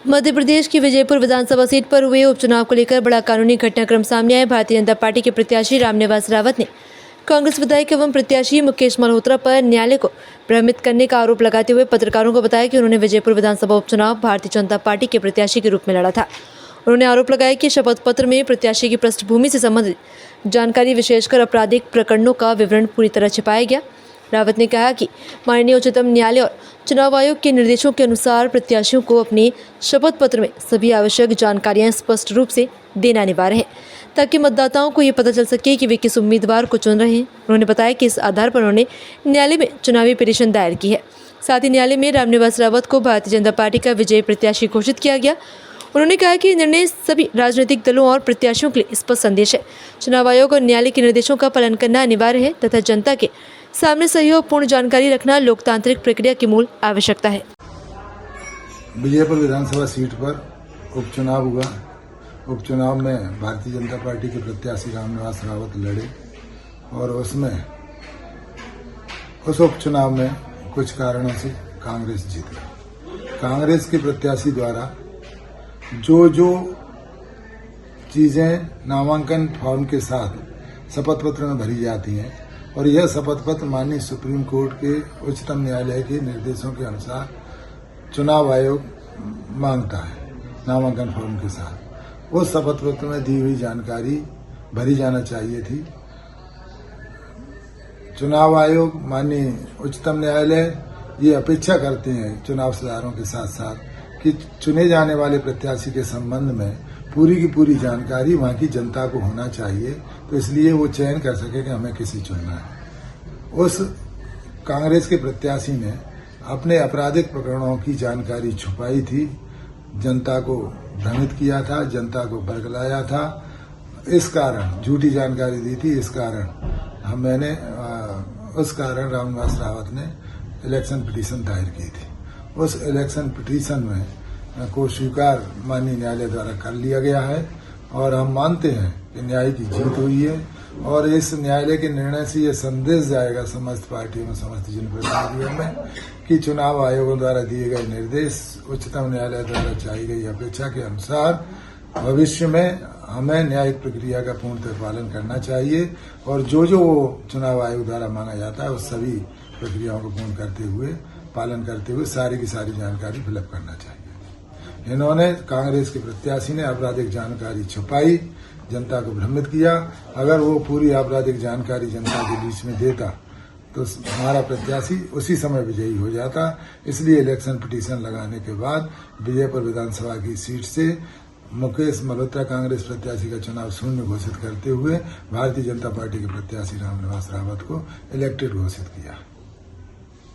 मध्य प्रदेश की विजयपुर विधानसभा सीट पर हुए उपचुनाव को लेकर बड़ा कानूनी घटनाक्रम सामने आया। भारतीय जनता पार्टी के प्रत्याशी रामनिवास रावत ने कांग्रेस विधायक एवं प्रत्याशी मुकेश मल्होत्रा पर न्यायालय को भ्रमित करने का आरोप लगाते हुए पत्रकारों को बताया कि उन्होंने विजयपुर विधानसभा उपचुनाव भारतीय जनता पार्टी के प्रत्याशी के रूप में लड़ा था। उन्होंने आरोप लगाया कि शपथ पत्र में प्रत्याशी की पृष्ठभूमि से संबंधित जानकारी, विशेषकर आपराधिक प्रकरणों का विवरण पूरी तरह छिपाया गया। रावत ने कहा कि माननीय उच्चतम न्यायालय और चुनाव आयोग के निर्देशों के अनुसार प्रत्याशियों को अपने शपथ पत्र में सभी आवश्यक जानकारियां स्पष्ट रूप से देना अनिवार्य है, ताकि मतदाताओं को ये पता चल सके कि वे किस उम्मीदवार को चुन रहे हैं। उन्होंने बताया कि इस आधार पर उन्होंने न्यायालय में चुनावी पिटीशन दायर की है। साथ ही न्यायालय में रामनिवास रावत को भारतीय जनता पार्टी का विजयी प्रत्याशी घोषित किया गया। उन्होंने कहा कि निर्णय सभी राजनीतिक दलों और प्रत्याशियों के लिए स्पष्ट संदेश है। चुनाव आयोग और न्यायालय के निर्देशों का पालन करना अनिवार्य है तथा जनता के सामने सहयोगपूर्ण जानकारी रखना लोकतांत्रिक प्रक्रिया की मूल आवश्यकता है। विजयपुर विधानसभा सीट पर उपचुनाव हुआ। उपचुनाव में भारतीय जनता पार्टी के प्रत्याशी रामनिवास रावत लड़े और उस उपचुनाव में कुछ कारणों से कांग्रेस जीत गई। कांग्रेस के प्रत्याशी द्वारा जो चीजें नामांकन फॉर्म के साथ शपथ पत्र में भरी जाती हैं और यह शपथ पत्र माननीय सुप्रीम कोर्ट के उच्चतम न्यायालय के निर्देशों के अनुसार चुनाव आयोग मांगता है नामांकन फॉर्म के साथ, उस शपथ पत्र में दी हुई जानकारी भरी जाना चाहिए थी। चुनाव आयोग माननीय उच्चतम न्यायालय ये अपेक्षा करते हैं चुनाव सुधारों के साथ साथ कि चुने जाने वाले प्रत्याशी के संबंध में पूरी की पूरी जानकारी वहां की जनता को होना चाहिए, तो इसलिए वो चयन कर सके कि हमें किसी चुनना है। उस कांग्रेस के प्रत्याशी ने अपने आपराधिक प्रकरणों की जानकारी छुपाई थी, जनता को भ्रमित किया था, जनता को बरगलाया था। इस कारण झूठी जानकारी दी थी। इस कारण मैंने उस कारण रामनिवास रावत ने इलेक्शन पिटीशन दायर की थी। उस इलेक्शन पिटीशन में को स्वीकार माननीय न्यायालय द्वारा कर लिया गया है और हम मानते हैं कि न्याय की जीत हुई है और इस न्यायालय के निर्णय से ये संदेश जाएगा समस्त पार्टियों में, समस्त जनप्रतिनिधियों में कि चुनाव आयोग द्वारा दिए गए निर्देश, उच्चतम न्यायालय द्वारा चाही गई अपेक्षा के अनुसार भविष्य में हमें न्यायिक प्रक्रिया का पूर्णतः पालन करना चाहिए और जो चुनाव आयोग द्वारा मांगा जाता है उस सभी प्रक्रियाओं को पूर्ण करते हुए पालन करते हुए सारी की सारी जानकारी फिलअप करना चाहिए। इन्होंने कांग्रेस के प्रत्याशी ने आपराधिक जानकारी छुपाई, जनता को भ्रमित किया। अगर वो पूरी आपराधिक जानकारी जनता के बीच में देता तो हमारा प्रत्याशी उसी समय विजयी हो जाता। इसलिए इलेक्शन पिटीशन लगाने के बाद विजयपुर विधानसभा की सीट से मुकेश मल्होत्रा कांग्रेस प्रत्याशी का चुनाव शून्य घोषित करते हुए भारतीय जनता पार्टी के प्रत्याशी रामनिवास रावत को इलेक्टेड घोषित किया।